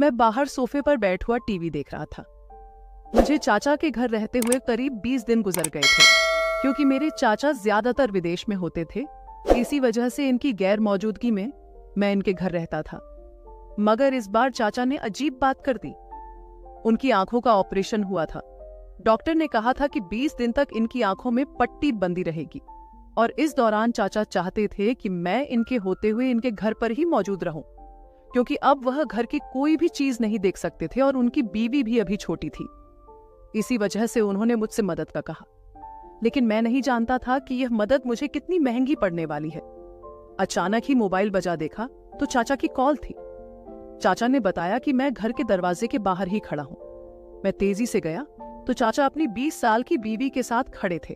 मैं बाहर सोफे पर बैठ हुआ टीवी देख रहा था। मुझे चाचा के घर रहते हुए करीब 20 दिन गुजर गए थे। क्योंकि मेरे चाचा ज्यादातर विदेश में होते थे, इसी वजह से इनकी गैर मौजूदगी में मैं इनके घर रहता था। मगर इस बार चाचा ने अजीब बात कर दी। उनकी आंखों का ऑपरेशन हुआ था। डॉक्टर ने कहा था कि 20 दिन तक इनकी आंखों में पट्टी बंदी रहेगी और इस दौरान चाचा चाहते थे कि मैं इनके होते हुए इनके घर पर ही मौजूद रहूं, क्योंकि अब वह घर की कोई भी चीज नहीं देख सकते थे और उनकी बीवी भी अभी छोटी थी। इसी वजह से उन्होंने मुझसे मदद का कहा, लेकिन मैं नहीं जानता था कि यह मदद मुझे कितनी महंगी पड़ने वाली है। अचानक ही मोबाइल बजा देखा तो चाचा की कॉल थी। चाचा ने बताया कि मैं घर के दरवाजे के बाहर ही खड़ा हूं। मैं तेजी से गया तो चाचा अपनी 20 साल की बीवी के साथ खड़े थे।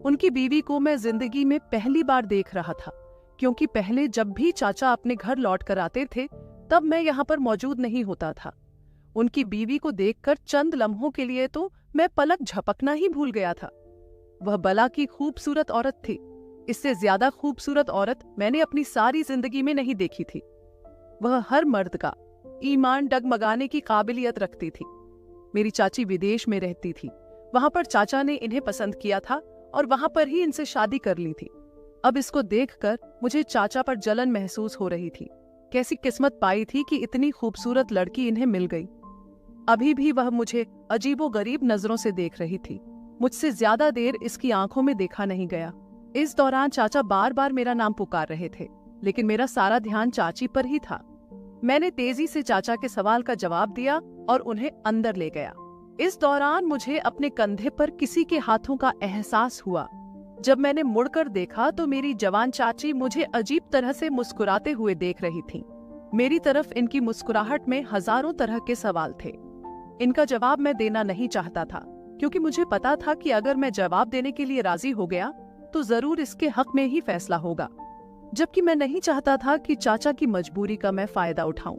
उनकी बीवी को मैं जिंदगी में पहली बार देख रहा था, क्योंकि पहले जब भी चाचा अपने घर लौट कर आते थे तब मैं यहाँ पर मौजूद नहीं होता था। उनकी बीवी को देखकर चंद लम्हों के लिए तो मैं पलक झपकना ही भूल गया था। वह बला की खूबसूरत औरत थी। इससे ज्यादा खूबसूरत औरत मैंने अपनी सारी जिंदगी में नहीं देखी थी। वह हर मर्द का ईमान डगमगाने की काबिलियत रखती थी। मेरी चाची विदेश में रहती थी। वहां पर चाचा ने इन्हें पसंद किया था और वहां पर ही इनसे शादी कर ली थी। अब इसको देखकर मुझे चाचा पर जलन महसूस हो रही थी। कैसी किस्मत पाई थी कि इतनी खूबसूरत लड़की इन्हें मिल गई। अभी भी वह मुझे अजीबोगरीब नजरों से देख रही थी। मुझसे ज्यादा देर इसकी आंखों में देखा नहीं गया। इस दौरान चाचा बार बार मेरा नाम पुकार रहे थे, लेकिन मेरा सारा ध्यान चाची पर ही था। मैंने तेजी से चाचा के सवाल का जवाब दिया और उन्हें अंदर ले गया। इस दौरान मुझे अपने कंधे पर किसी के हाथों का एहसास हुआ। जब मैंने मुड़कर देखा तो मेरी जवान चाची मुझे अजीब तरह से मुस्कुराते हुए देख रही थीं। मेरी तरफ इनकी मुस्कुराहट में हजारों तरह के सवाल थे। इनका जवाब मैं देना नहीं चाहता था, क्योंकि मुझे पता था कि अगर मैं जवाब देने के लिए राजी हो गया तो जरूर इसके हक में ही फैसला होगा, जबकि मैं नहीं चाहता था कि चाचा की मजबूरी का मैं फायदा उठाऊं।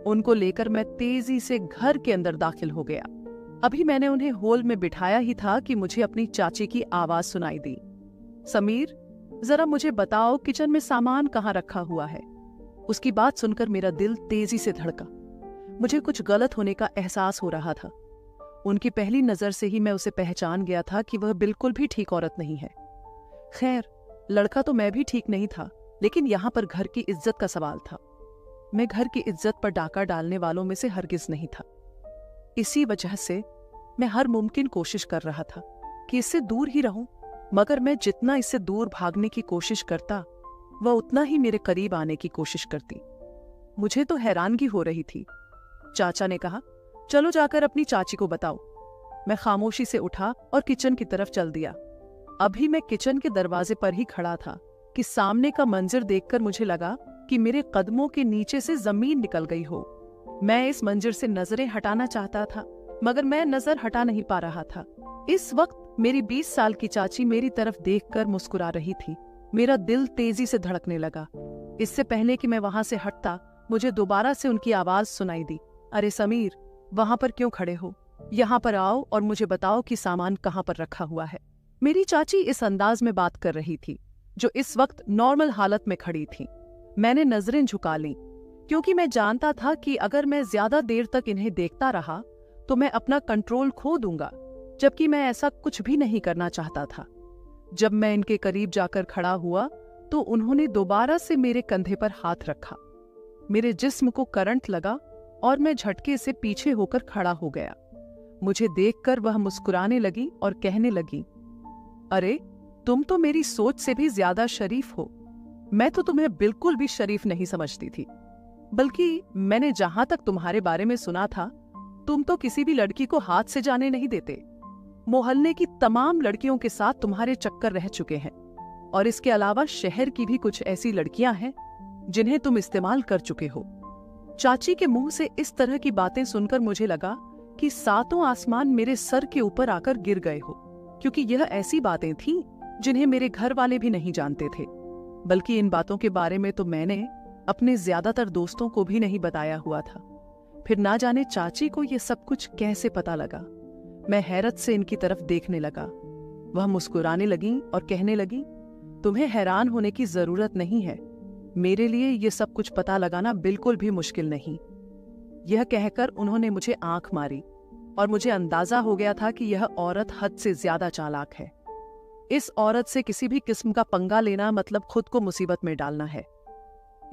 उनको लेकर मैं तेजी से घर के अंदर दाखिल हो गया। अभी मैंने उन्हें हॉल में बिठाया ही था कि मुझे अपनी चाची की आवाज सुनाई दी। समीर, जरा मुझे बताओ किचन में सामान कहाँ रखा हुआ है। उसकी बात सुनकर मेरा दिल तेजी से धड़का। मुझे कुछ गलत होने का एहसास हो रहा था। उनकी पहली नजर से ही मैं उसे पहचान गया था कि वह बिल्कुल भी ठीक औरत नहीं है। खैर, लड़का तो मैं भी ठीक नहीं था, लेकिन यहाँ पर घर की इज्जत का सवाल था। मैं घर की इज्जत पर डाका डालने वालों में से हरगिज नहीं था। इसी वजह से मैं हर मुमकिन कोशिश कर रहा था कि इससे दूर ही रहूं, मगर मैं जितना इससे दूर भागने की कोशिश करता, वह उतना ही मेरे करीब आने की कोशिश करती। मुझे तो हैरानगी हो रही थी। चाचा ने कहा, चलो जाकर अपनी चाची को बताओ। मैं खामोशी से उठा और किचन की तरफ चल दिया। अभी मैं किचन के दरवाजे पर ही खड़ा था कि सामने का मंजर देखकर मुझे लगा कि मेरे कदमों के नीचे से जमीन निकल गई हो। मैं इस मंजर से नजरें हटाना चाहता था, मगर मैं नजर हटा नहीं पा रहा था। इस वक्त मेरी 20 साल की चाची मेरी तरफ देखकर मुस्कुरा रही थी। मेरा दिल तेजी से धड़कने लगा। इससे पहले कि मैं वहां से हटता, मुझे दोबारा से उनकी आवाज सुनाई दी, अरे समीर, वहां पर क्यों खड़े हो? यहाँ पर आओ और मुझे बताओ कि सामान कहाँ पर रखा हुआ है। मेरी चाची इस अंदाज में बात कर रही थी जो इस वक्त नॉर्मल हालत में खड़ी थी। मैंने नजरें झुका लीं, क्योंकि मैं जानता था कि अगर मैं ज्यादा देर तक इन्हें देखता रहा तो मैं अपना कंट्रोल खो दूंगा, जबकि मैं ऐसा कुछ भी नहीं करना चाहता था। जब मैं इनके करीब जाकर खड़ा हुआ तो उन्होंने दोबारा से मेरे कंधे पर हाथ रखा। मेरे जिस्म को करंट लगा और मैं झटके से पीछे होकर खड़ा हो गया। मुझे देखकर वह मुस्कुराने लगी और कहने लगी, अरे तुम तो मेरी सोच से भी ज्यादा शरीफ हो। मैं तो तुम्हें बिल्कुल भी शरीफ नहीं समझती थी, बल्कि मैंने जहां तक तुम्हारे बारे में सुना था, तुम तो किसी भी लड़की को हाथ से जाने नहीं देते। मोहल्ले की तमाम लड़कियों के साथ तुम्हारे चक्कर रह चुके हैं, और इसके अलावा शहर की भी कुछ ऐसी लड़कियां हैं जिन्हें तुम इस्तेमाल कर चुके हो। चाची के मुंह से इस तरह की बातें सुनकर मुझे लगा कि सातों आसमान मेरे सर के ऊपर आकर गिर गए हो, क्योंकि यह ऐसी बातें थीं जिन्हें मेरे घर वाले भी नहीं जानते थे। बल्कि इन बातों के बारे में तो मैंने अपने ज्यादातर दोस्तों को भी नहीं बताया हुआ था। फिर ना जाने चाची को यह सब कुछ कैसे पता लगा। मैं हैरत से इनकी तरफ देखने लगा। वह मुस्कुराने लगी और कहने लगी, तुम्हें हैरान होने की जरूरत नहीं है। मेरे लिए यह सब कुछ पता लगाना बिल्कुल भी मुश्किल नहीं। यह कहकर उन्होंने मुझे आंख मारी और मुझे अंदाजा हो गया था कि यह औरत हद से ज्यादा चालाक है। इस औरत से किसी भी किस्म का पंगा लेना मतलब खुद को मुसीबत में डालना है।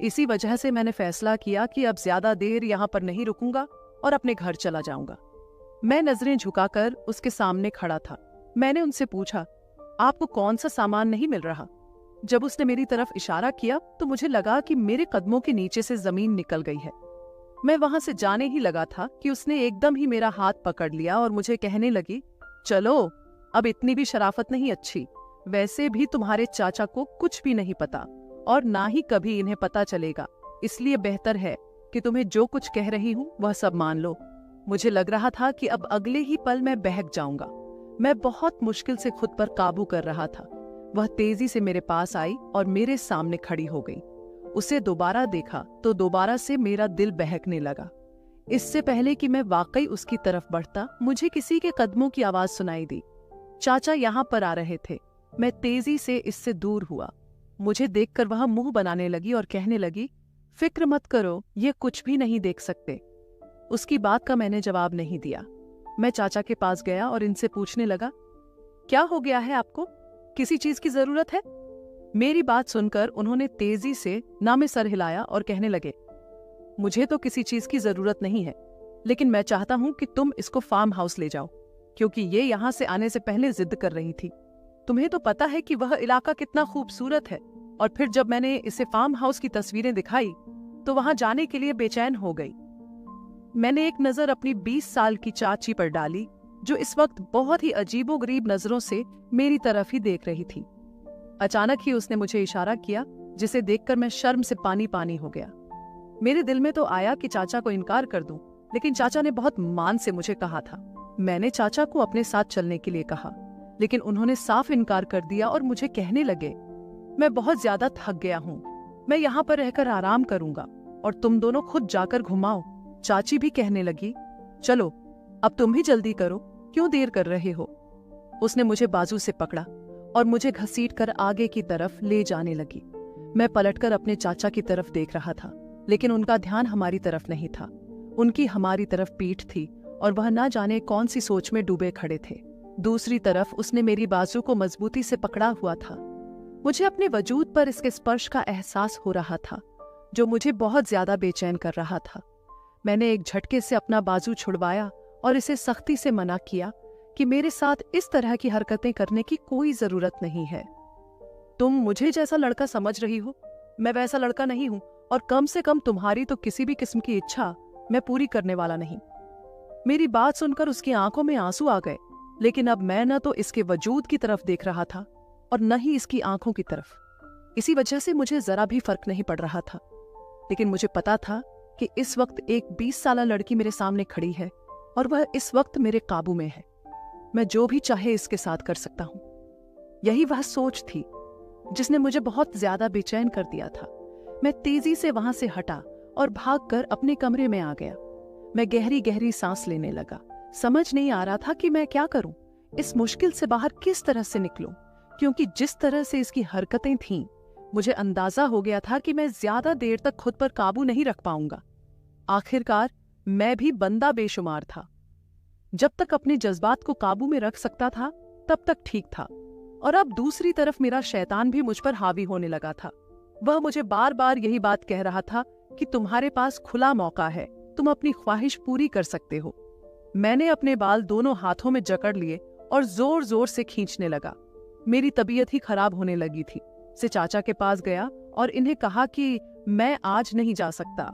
इसी वजह से मैंने फैसला किया कि अब ज्यादा देर यहाँ पर नहीं रुकूंगा और अपने घर चला जाऊंगा। मैं नजरें झुकाकर उसके सामने खड़ा था। मैंने उनसे पूछा, आपको कौन सा सामान नहीं मिल रहा? जब उसने मेरी तरफ इशारा किया तो मुझे लगा कि मेरे कदमों के नीचे से जमीन निकल गई है। मैं वहां से जाने ही लगा था कि उसने एकदम ही मेरा हाथ पकड़ लिया और मुझे कहने लगी, चलो, अब इतनी भी शराफत नहीं अच्छी। वैसे भी तुम्हारे चाचा को कुछ भी नहीं पता और ना ही कभी इन्हें पता चलेगा, इसलिए बेहतर है कि तुम्हें जो कुछ कह रही हूँ वह सब मान लो। मुझे लग रहा था कि अब अगले ही पल मैं बहक जाऊंगा। मैं बहुत मुश्किल से खुद पर काबू कर रहा था। वह तेजी से मेरे पास आई और मेरे सामने खड़ी हो गई। उसे दोबारा देखा तो दोबारा से मेरा दिल बहकने लगा। इससे पहले कि मैं वाकई उसकी तरफ बढ़ता, मुझे किसी के कदमों की आवाज सुनाई दी। चाचा यहाँ पर आ रहे थे। मैं तेजी से इससे दूर हुआ। मुझे देखकर वह मुंह बनाने लगी और कहने लगी, फिक्र मत करो, ये कुछ भी नहीं देख सकते। उसकी बात का मैंने जवाब नहीं दिया। मैं चाचा के पास गया और इनसे पूछने लगा, क्या हो गया है आपको? किसी चीज की जरूरत है? मेरी बात सुनकर उन्होंने तेजी से ना में सर हिलाया और कहने लगे, मुझे तो किसी चीज की जरूरत नहीं है, लेकिन मैं चाहता हूं कि तुम इसको फार्म हाउस ले जाओ, क्योंकि ये यहां से आने से पहले जिद कर रही थी। तुम्हें तो पता है कि वह इलाका कितना खूबसूरत है, और फिर जब मैंने इसे फार्म हाउस की तस्वीरें दिखाई तो वहां जाने के लिए बेचैन हो गई। मैंने एक नजर अपनी 20 साल की चाची पर डाली, जो इस वक्त बहुत ही अजीबोगरीब नजरों से मेरी तरफ ही देख रही थी। अचानक ही उसने मुझे इशारा किया, जिसे देखकर मैं शर्म से पानी पानी हो गया। मेरे दिल में तो आया कि चाचा को इनकार कर दूं, लेकिन चाचा ने बहुत मान से मुझे कहा था। मैंने चाचा को अपने साथ चलने के लिए कहा, लेकिन उन्होंने साफ इनकार कर दिया और मुझे कहने लगे, मैं बहुत ज्यादा थक गया हूँ, मैं यहाँ पर रहकर आराम करूंगा और तुम दोनों खुद जाकर घुमाओ। चाची भी कहने लगी, चलो अब तुम भी जल्दी करो, क्यों देर कर रहे हो? उसने मुझे बाजू से पकड़ा और मुझे घसीटकर आगे की तरफ ले जाने लगी। मैं पलटकर अपने चाचा की तरफ देख रहा था, लेकिन उनका ध्यान हमारी तरफ नहीं था। उनकी हमारी तरफ पीठ थी और वह ना जाने कौन सी सोच में डूबे खड़े थे। दूसरी तरफ उसने मेरी बाजू को मजबूती से पकड़ा हुआ था। मुझे अपने वजूद पर इसके स्पर्श का एहसास हो रहा था, जो मुझे बहुत ज्यादा बेचैन कर रहा था। मैंने एक झटके से अपना बाजू छुड़वाया और इसे सख्ती से मना किया कि मेरे साथ इस तरह की हरकतें करने की कोई जरूरत नहीं है। तुम मुझे जैसा लड़का समझ रही हो, मैं वैसा लड़का नहीं हूं, और कम से कम तुम्हारी तो किसी भी किस्म की इच्छा मैं पूरी करने वाला नहीं। मेरी बात सुनकर उसकी आंखों में आंसू आ गए, लेकिन अब मैं न तो इसके वजूद की तरफ देख रहा था और न ही इसकी आंखों की तरफ। इसी वजह से मुझे जरा भी फर्क नहीं पड़ रहा था। लेकिन मुझे पता था कि इस वक्त एक 20 साल लड़की मेरे सामने खड़ी है और वह इस वक्त मेरे काबू में है। मैं जो भी चाहे इसके साथ कर सकता हूं। यही वह सोच थी जिसने मुझे बहुत ज्यादा बेचैन कर दिया था। मैं तेजी से वहां से हटा और भागकर अपने कमरे में आ गया। मैं गहरी गहरी सांस लेने लगा। समझ नहीं आ रहा था कि मैं क्या करूं, इस मुश्किल से बाहर किस तरह से निकलूं, क्योंकि जिस तरह से इसकी हरकतें थीं, मुझे अंदाजा हो गया था कि मैं ज्यादा देर तक खुद पर काबू नहीं रख पाऊंगा। आखिरकार मैं भी बंदा बेशुमार था। जब तक अपने जज्बात को काबू में रख सकता था तब तक ठीक था, और अब दूसरी तरफ मेरा शैतान भी मुझ पर हावी होने लगा था। वह मुझे बार बार यही बात कह रहा था कि तुम्हारे पास खुला मौका है, तुम अपनी ख्वाहिश पूरी कर सकते हो। मैंने अपने बाल दोनों हाथों में जकड़ लिए और जोर जोर से खींचने लगा। मेरी तबीयत ही खराब होने लगी थी। से चाचा के पास गया और इन्हें कहा कि मैं आज नहीं जा सकता।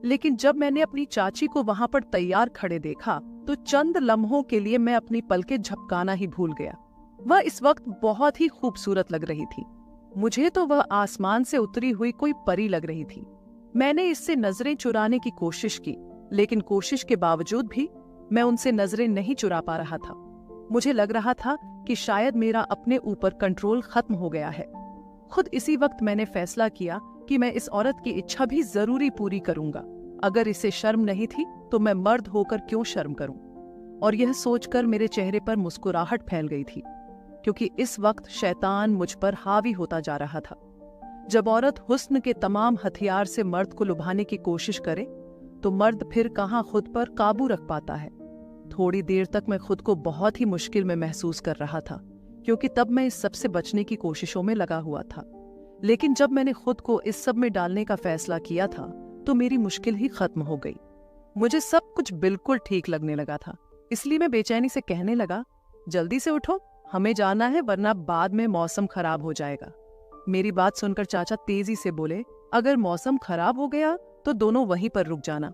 लेकिन जब मैंने अपनी चाची को वहां पर तैयार खड़े देखा तो चंद लम्हों के लिए मैं अपनी पलकें झपकाना ही भूल गया। वह इस वक्त बहुत ही खूबसूरत लग रही थी। मुझे तो वह आसमान से उतरी हुई कोई परी लग रही थी। मैंने इससे नजरें चुराने की कोशिश की, लेकिन कोशिश के बावजूद भी मैं उनसे नजरें नहीं चुरा पा रहा था। मुझे लग रहा था कि शायद मेरा अपने ऊपर कंट्रोल खत्म हो गया है। खुद इसी वक्त मैंने फैसला किया कि मैं इस औरत की इच्छा भी जरूरी पूरी करूंगा। अगर इसे शर्म नहीं थी तो मैं मर्द होकर क्यों शर्म करूं। और यह सोचकर मेरे चेहरे पर मुस्कुराहट फैल गई थी, क्योंकि इस वक्त शैतान मुझ पर हावी होता जा रहा था। जब औरत हुस्न के तमाम हथियार से मर्द को लुभाने की कोशिश करे तो मर्द फिर कहाँ खुद पर काबू रख पाता है। थोड़ी देर तक मैं खुद को बहुत ही मुश्किल में महसूस कर रहा था, क्योंकि तब मैं इस सब से बचने की कोशिशों में लगा हुआ था। लेकिन जब मैंने खुद को इस सब में डालने का फैसला किया था तो मेरी मुश्किल ही खत्म हो गई। मुझे सब कुछ बिल्कुल ठीक लगने लगा था। इसलिए मैं बेचैनी से कहने लगा, जल्दी से उठो, हमें जाना है, वरना बाद में मौसम खराब हो जाएगा। मेरी बात सुनकर चाचा तेजी से बोले, अगर मौसम खराब हो गया तो दोनों वहीं पर रुक जाना।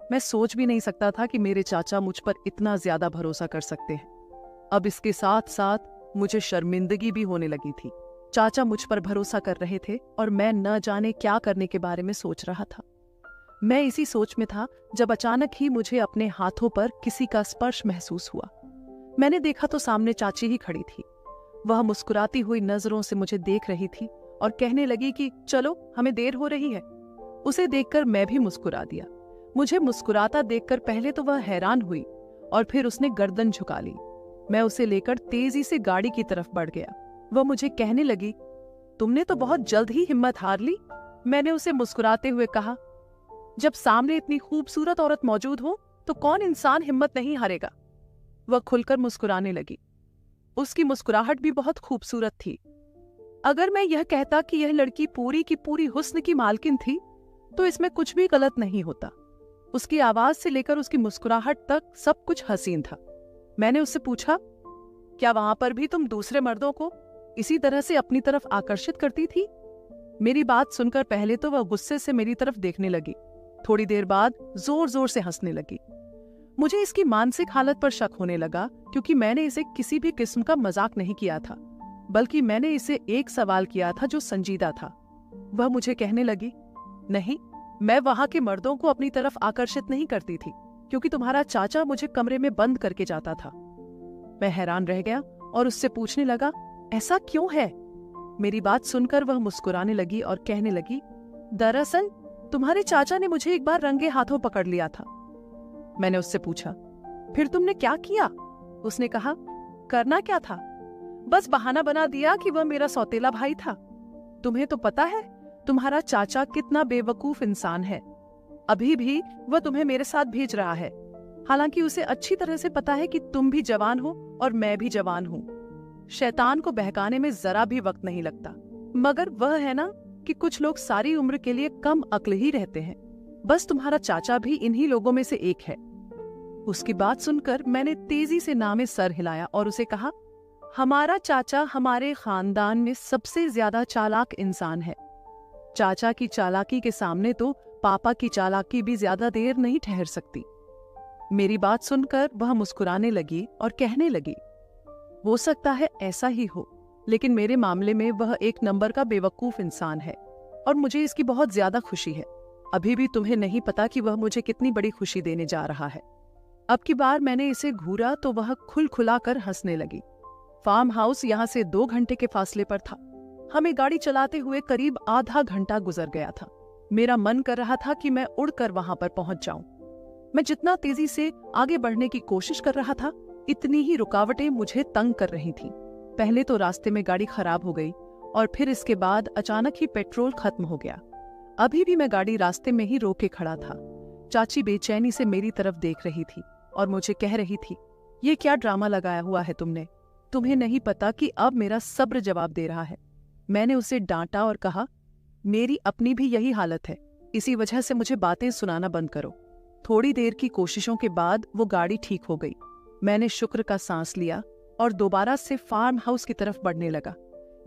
मैं सोच भी नहीं सकता था कि मेरे चाचा मुझ पर इतना ज्यादा भरोसा कर सकते हैं। अब इसके साथ साथ मुझे शर्मिंदगी भी होने लगी थी। चाचा मुझ पर भरोसा कर रहे थे और मैं न जाने क्या करने के बारे में सोच रहा था। मैं इसी सोच में था जब अचानक ही मुझे अपने हाथों पर किसी का स्पर्श महसूस हुआ। मैंने देखा तो सामने चाची ही खड़ी थी। वह मुस्कुराती हुई नजरों से मुझे देख रही थी और कहने लगी कि चलो, हमें देर हो रही है। उसे देखकर मैं भी मुस्कुरा दिया। मुझे मुस्कुराता देखकर पहले तो वह हैरान हुई और फिर उसने गर्दन झुका ली। मैं उसे लेकर तेजी से गाड़ी की तरफ बढ़ गया। वह मुझे कहने लगी, तुमने तो बहुत जल्द ही हिम्मत हार ली। मैंने उसे मुस्कुराते हुए कहा, जब सामने इतनी खूबसूरत औरत मौजूद हो तो कौन इंसान हिम्मत नहीं हारेगा। वह खुलकर मुस्कुराने लगी। उसकी मुस्कुराहट भी बहुत खूबसूरत थी। अगर मैं यह कहता कि यह लड़की पूरी की पूरी हुस्न की मालकिन थी तो इसमें कुछ भी गलत नहीं होता। उसकी आवाज से लेकर उसकी मुस्कुराहट तक सब कुछ हसीन था। मैंने उससे पूछा, क्या वहां पर भी तुम दूसरे मर्दों को इसी तरह से अपनी तरफ आकर्षित करती थी? मेरी बात सुनकर पहले तो वह गुस्से से मेरी तरफ देखने लगी, थोड़ी देर बाद जोर जोर से हंसने लगी। मुझे इसकी मानसिक हालत पर शक होने लगा, क्योंकि मैंने इसे किसी भी किस्म का मजाक नहीं किया था, बल्कि मैंने इसे एक सवाल किया था जो संजीदा था। वह मुझे कहने लगी, नहीं, मैं वहां के मर्दों को अपनी तरफ आकर्षित नहीं करती थी, क्योंकि तुम्हारा चाचा मुझे कमरे में बंद करके जाता था। मैं हैरान रह गया और उससे पूछने लगा, ऐसा क्यों है? मेरी बात सुनकर वह मुस्कुराने लगी और कहने लगी, दरअसल तुम्हारे चाचा ने मुझे एक बार रंगे हाथों पकड़ लिया था। मैंने उससे पूछा, फिर तुमने क्या किया? उसने कहा, करना क्या था, बस बहाना बना दिया कि वह मेरा सौतेला भाई था। तुम्हें तो पता है तुम्हारा चाचा कितना बेवकूफ इंसान है। अभी भी वह तुम्हें मेरे साथ भेज रहा है, हालांकि उसे अच्छी तरह से पता है कि तुम भी जवान हो और मैं भी जवान हूँ। शैतान को बहकाने में जरा भी वक्त नहीं लगता, मगर वह है ना कि कुछ लोग सारी उम्र के लिए कम अक्ल ही रहते हैं। बस तुम्हारा चाचा भी इन्हीं लोगों में से एक है। उसकी बात सुनकर मैंने तेजी से नामे सर हिलाया और उसे कहा, हमारा चाचा हमारे खानदान में सबसे ज्यादा चालाक इंसान है। चाचा की चालाकी के सामने तो पापा की चालाकी भी ज्यादा देर नहीं ठहर सकती। मेरी बात सुनकर वह मुस्कुराने लगी और कहने लगी, हो सकता है ऐसा ही हो, लेकिन मेरे मामले में वह एक नंबर का बेवकूफ इंसान है और मुझे इसकी बहुत ज्यादा खुशी है। अभी भी तुम्हें नहीं पता कि वह मुझे कितनी बड़ी खुशी देने जा रहा है। अब की बार मैंने इसे घूरा तो वह खुलखुलाकर हंसने लगी। फार्म हाउस यहाँ से 2 घंटे के फासले पर था। हमें गाड़ी चलाते हुए करीब आधा घंटा गुजर गया था। मेरा मन कर रहा था कि मैं उड़कर वहां पर पहुंच जाऊं। मैं जितना तेजी से आगे बढ़ने की कोशिश कर रहा था, इतनी ही रुकावटें मुझे तंग कर रही थीं। पहले तो रास्ते में गाड़ी खराब हो गई और फिर इसके बाद अचानक ही पेट्रोल खत्म हो गया। अभी भी मैं गाड़ी रास्ते में ही रोक के खड़ा था। चाची बेचैनी से मेरी तरफ देख रही थी और मुझे कह रही थी, ये क्या ड्रामा लगाया हुआ है तुमने? तुम्हें नहीं पता कि अब मेरा सब्र जवाब दे रहा है। मैंने उसे डांटा और कहा, मेरी अपनी भी यही हालत है, इसी वजह से मुझे बातें सुनाना बंद करो। थोड़ी देर की कोशिशों के बाद वो गाड़ी ठीक हो गई। मैंने शुक्र का सांस लिया और दोबारा से फार्म हाउस की तरफ बढ़ने लगा।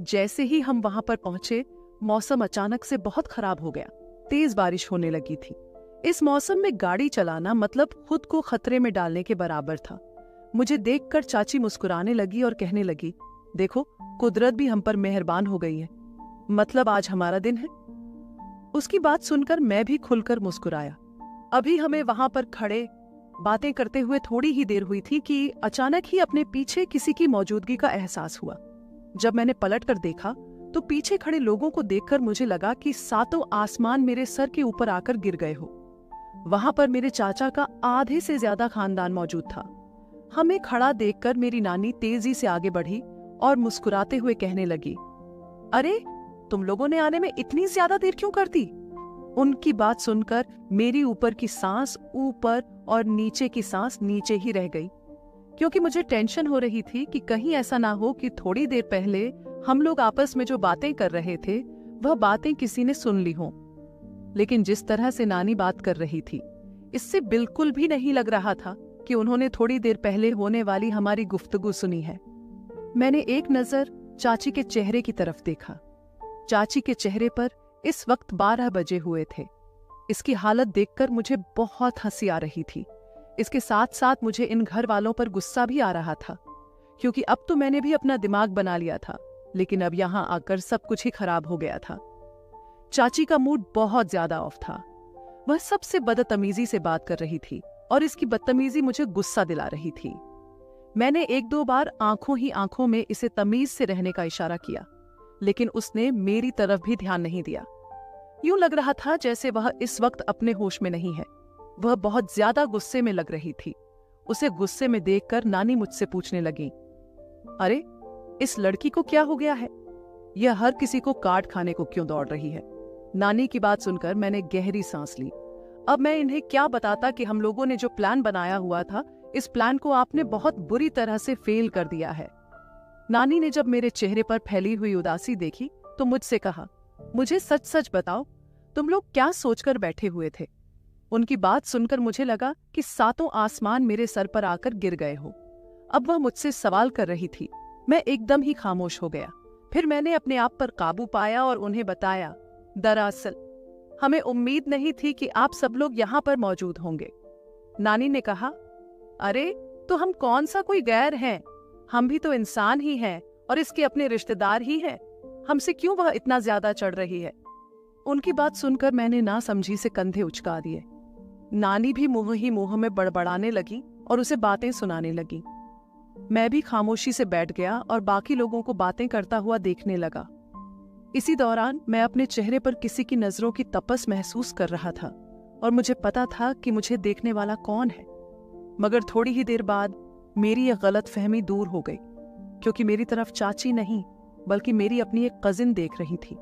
जैसे ही हम वहां पर पहुंचे, मौसम अचानक से बहुत खराब हो गया। तेज बारिश होने लगी थी। इस मौसम में गाड़ी चलाना मतलब खुद को खतरे में डालने के बराबर था। मुझे देखकर चाची मुस्कुराने लगी और कहने लगी, देखो, कुदरत भी हम पर मेहरबान हो गई है, मतलब आज हमारा दिन है। उसकी बात सुनकर मैं भी खुलकर मुस्कुराया। अभी हमें वहां पर खड़े बातें करते हुए थोड़ी ही देर हुई थी कि अचानक ही अपने पीछे किसी की मौजूदगी का एहसास हुआ। जब मैंने पलट कर देखा तो पीछे खड़े लोगों को देखकर मुझे लगा कि सातों आसमान मेरे सर के ऊपर आकर गिर गए हो। वहां पर मेरे चाचा का आधे से ज्यादा खानदान मौजूद था। हमें खड़ा देखकर मेरी नानी तेजी से आगे बढ़ी और मुस्कुराते हुए कहने लगी, अरे, तुम लोगों ने आने में इतनी ज्यादा देर क्यों कर दी? उनकी बात सुनकर मेरी ऊपर की सांस ऊपर और नीचे की सांस नीचे ही रह गई, क्योंकि मुझे टेंशन हो रही थी कि कहीं ऐसा ना हो कि थोड़ी देर पहले हम लोग आपस में जो बातें कर रहे थे वह बातें किसी ने सुन ली हों। लेकिन जिस तरह से नानी बात कर रही थी, इससे बिल्कुल भी नहीं लग रहा था कि उन्होंने थोड़ी देर पहले होने वाली हमारी गुफ्तगू सुनी है। मैंने एक नजर चाची के चेहरे की तरफ देखा। चाची के चेहरे पर इस वक्त 12 बजे हुए थे। इसकी हालत देखकर मुझे बहुत हंसी आ रही थी। इसके साथ साथ मुझे इन घर वालों पर गुस्सा भी आ रहा था, क्योंकि अब तो मैंने भी अपना दिमाग बना लिया था, लेकिन अब यहां आकर सब कुछ ही खराब हो गया था। चाची का मूड बहुत ज्यादा ऑफ था। वह सबसे बदतमीजी से बात कर रही थी और इसकी बदतमीजी मुझे गुस्सा दिला रही थी। मैंने एक दो बार आंखों ही आंखों में इसे तमीज से रहने का इशारा किया, लेकिन उसने मेरी तरफ भी ध्यान नहीं दिया। यूं लग रहा था जैसे वह इस वक्त अपने होश में नहीं है। वह बहुत ज्यादा गुस्से में लग रही थी। उसे गुस्से में देखकर नानी मुझसे पूछने लगी, अरे इस लड़की को क्या हो गया है? यह हर किसी को काट खाने को क्यों दौड़ रही है? नानी की बात सुनकर मैंने गहरी सांस ली। अब मैं इन्हें क्या बताता कि हम लोगों ने जो प्लान बनाया हुआ था, इस प्लान को आपने बहुत बुरी तरह से फेल कर दिया है। नानी ने जब मेरे चेहरे पर फैली हुई उदासी देखी तो मुझसे कहा, मुझे सच सच बताओ, तुम लोग क्या सोचकर बैठे हुए थे? उनकी बात सुनकर मुझे लगा कि सातों आसमान मेरे सर पर आकर गिर गए हो। अब वह मुझसे सवाल कर रही थी। मैं एकदम ही खामोश हो गया। फिर मैंने अपने आप पर काबू पाया और उन्हें बताया, दरअसल हमें उम्मीद नहीं थी कि आप सब लोग यहाँ पर मौजूद होंगे। नानी ने कहा, अरे तो हम कौन सा कोई गैर हैं? हम भी तो इंसान ही हैं और इसके अपने रिश्तेदार ही हैं। हमसे क्यों वह इतना ज्यादा चढ़ रही है? उनकी बात सुनकर मैंने ना समझी से कंधे उचका दिए। नानी भी मुंह ही मुंह में बड़बड़ाने लगी और उसे बातें सुनाने लगी। मैं भी खामोशी से बैठ गया और बाकी लोगों को बातें करता हुआ देखने लगा। इसी दौरान मैं अपने चेहरे पर किसी की नजरों की तपस महसूस कर रहा था और मुझे पता था कि मुझे देखने वाला कौन है। मगर थोड़ी ही देर बाद मेरी यह गलतफहमी दूर हो गई, क्योंकि मेरी तरफ चाची नहीं बल्कि मेरी अपनी एक कजिन देख रही थी।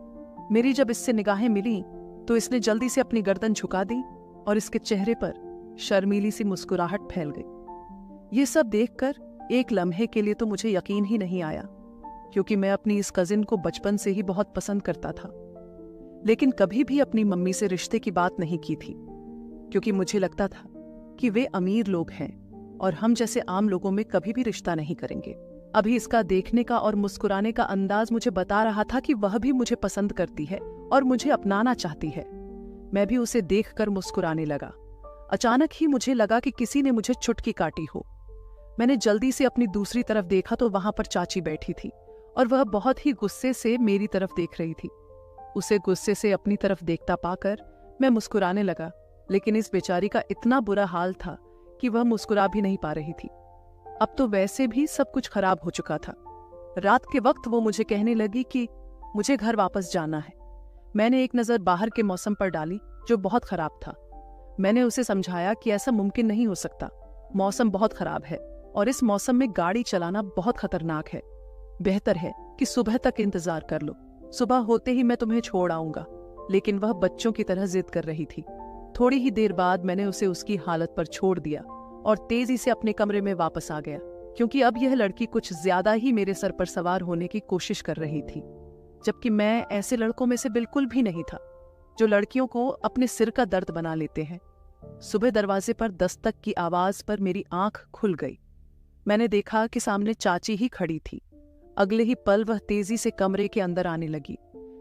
मेरी जब इससे निगाहें मिली तो इसने जल्दी से अपनी गर्दन झुका दी और इसके चेहरे पर शर्मीली सी मुस्कुराहट फैल गई। ये सब देखकर एक लम्हे के लिए तो मुझे यकीन ही नहीं आया, क्योंकि मैं अपनी इस कजिन को बचपन से ही बहुत पसंद करता था, लेकिन कभी भी अपनी मम्मी से रिश्ते की बात नहीं की थी, क्योंकि मुझे लगता था कि वे अमीर लोग हैं और हम जैसे आम लोगों में कभी भी रिश्ता नहीं करेंगे। अभी इसका देखने का और मुस्कुराने का अंदाज मुझे बता रहा था कि वह भी मुझे पसंद करती है और मुझे अपनाना चाहती है। मैं भी उसे देखकर मुस्कुराने लगा। अचानक ही मुझे लगा कि किसी ने मुझे चुटकी काटी हो। मैंने जल्दी से अपनी दूसरी तरफ देखा तो वहां पर चाची बैठी थी और वह बहुत ही गुस्से से मेरी तरफ देख रही थी। उसे गुस्से से अपनी तरफ देखता पाकर मैं मुस्कुराने लगा, लेकिन इस बेचारी का इतना बुरा हाल था कि वह मुस्कुरा भी नहीं पा रही थी। अब तो वैसे भी सब कुछ खराब हो चुका था। रात के वक्त वो मुझे कहने लगी कि मुझे घर वापस जाना है। मैंने एक नज़र बाहर के मौसम पर डाली जो बहुत खराब था। मैंने उसे समझाया कि ऐसा मुमकिन नहीं हो सकता, मौसम बहुत खराब है और इस मौसम में गाड़ी चलाना बहुत खतरनाक है। बेहतर है कि सुबह तक इंतजार कर लो, सुबह होते ही मैं तुम्हें छोड़ आऊंगा। लेकिन वह बच्चों की तरह जिद कर रही थी। थोड़ी ही देर बाद मैंने उसे उसकी हालत पर छोड़ दिया और तेजी से अपने कमरे में वापस आ गया, क्योंकि अब यह लड़की कुछ ज्यादा ही मेरे सर पर सवार होने की कोशिश कर रही थी, जबकि मैं ऐसे लड़कों में से बिल्कुल भी नहीं था जो लड़कियों को अपने सिर का दर्द बना लेते हैं। सुबह दरवाजे पर दस्तक की आवाज पर मेरी आंख खुल गई। मैंने देखा कि सामने चाची ही खड़ी थी। अगले ही पल वह तेजी से कमरे के अंदर आने लगी।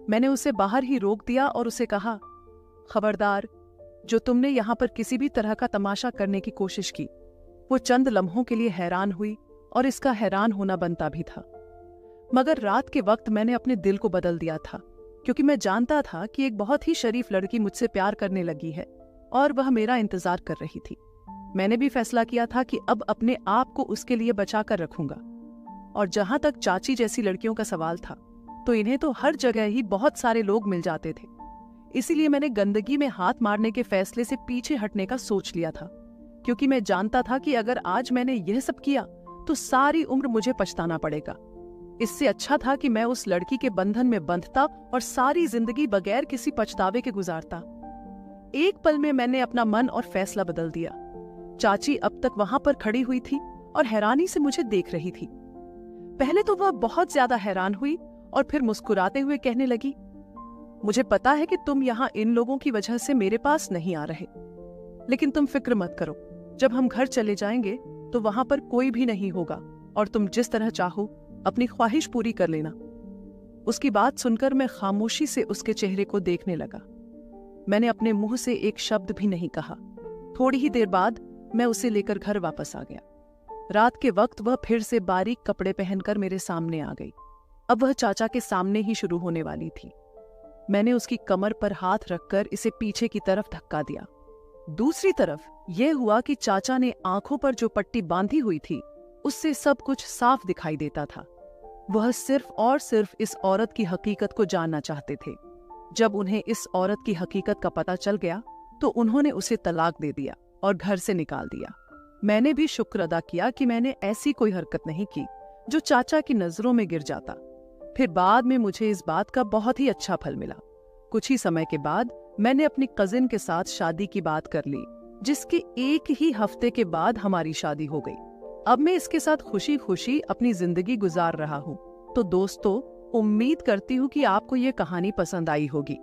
मैंने उसे बाहर ही रोक दिया और उसे कहा, खबरदार, जो तुमने यहां पर किसी भी तरह का तमाशा करने की कोशिश की। वो चंद लम्हों के लिए हैरान हुई और इसका हैरान होना बनता भी था, मगर रात के वक्त मैंने अपने दिल को बदल दिया था, क्योंकि मैं जानता था कि एक बहुत ही शरीफ लड़की मुझसे प्यार करने लगी है और वह मेरा इंतजार कर रही थी। मैंने भी फैसला किया था कि अब अपने आप को उसके लिए बचा कर रखूंगा। और जहां तक चाची जैसी लड़कियों का सवाल था, तो इन्हें तो हर जगह ही बहुत सारे लोग मिल जाते थे। इसीलिए मैंने गंदगी में हाथ मारने के फैसले से पीछे हटने का सोच लिया था, क्योंकि मैं जानता था कि अगर आज मैंने यह सब किया तो सारी उम्र मुझे पछताना पड़ेगा। इससे अच्छा था कि मैं उस लड़की के बंधन में बंधता और सारी जिंदगी बगैर किसी पछतावे के गुजारता। एक पल में मैंने अपना मन और फैसला बदल दिया। चाची अब तक वहां पर खड़ी हुई थी और हैरानी से मुझे देख रही थी। पहले तो वह बहुत ज्यादा हैरान हुई और फिर मुस्कुराते हुए कहने लगी, मुझे पता है कि तुम यहाँ इन लोगों की वजह से मेरे पास नहीं आ रहे, लेकिन तुम फिक्र मत करो, जब हम घर चले जाएंगे तो वहां पर कोई भी नहीं होगा और तुम जिस तरह चाहो अपनी ख्वाहिश पूरी कर लेना। उसकी बात सुनकर मैं खामोशी से उसके चेहरे को देखने लगा। मैंने अपने मुंह से एक शब्द भी नहीं कहा। थोड़ी ही देर बाद मैं उसे लेकर घर वापस आ गया। रात के वक्त वह फिर से बारीक कपड़े पहनकर मेरे सामने आ गई। अब वह चाचा के सामने ही शुरू होने वाली थी। मैंने उसकी कमर पर हाथ रखकर इसे पीछे की तरफ धक्का दिया। दूसरी तरफ यह हुआ कि चाचा ने आंखों पर जो पट्टी बांधी हुई थी उससे सब कुछ साफ दिखाई देता था। वह सिर्फ और सिर्फ इस औरत की हकीकत को जानना चाहते थे। जब उन्हें इस औरत की हकीकत का पता चल गया तो उन्होंने उसे तलाक दे दिया और घर से निकाल दिया। मैंने भी शुक्र अदा किया कि मैंने ऐसी कोई हरकत नहीं की जो चाचा की नजरों में गिर जाता। फिर बाद में मुझे इस बात का बहुत ही अच्छा फल मिला। कुछ ही समय के बाद मैंने अपनी कजिन के साथ शादी की बात कर ली, जिसके एक ही हफ्ते के बाद हमारी शादी हो गई। अब मैं इसके साथ खुशी खुशी अपनी जिंदगी गुजार रहा हूँ। तो दोस्तों, उम्मीद करती हूँ कि आपको ये कहानी पसंद आई होगी।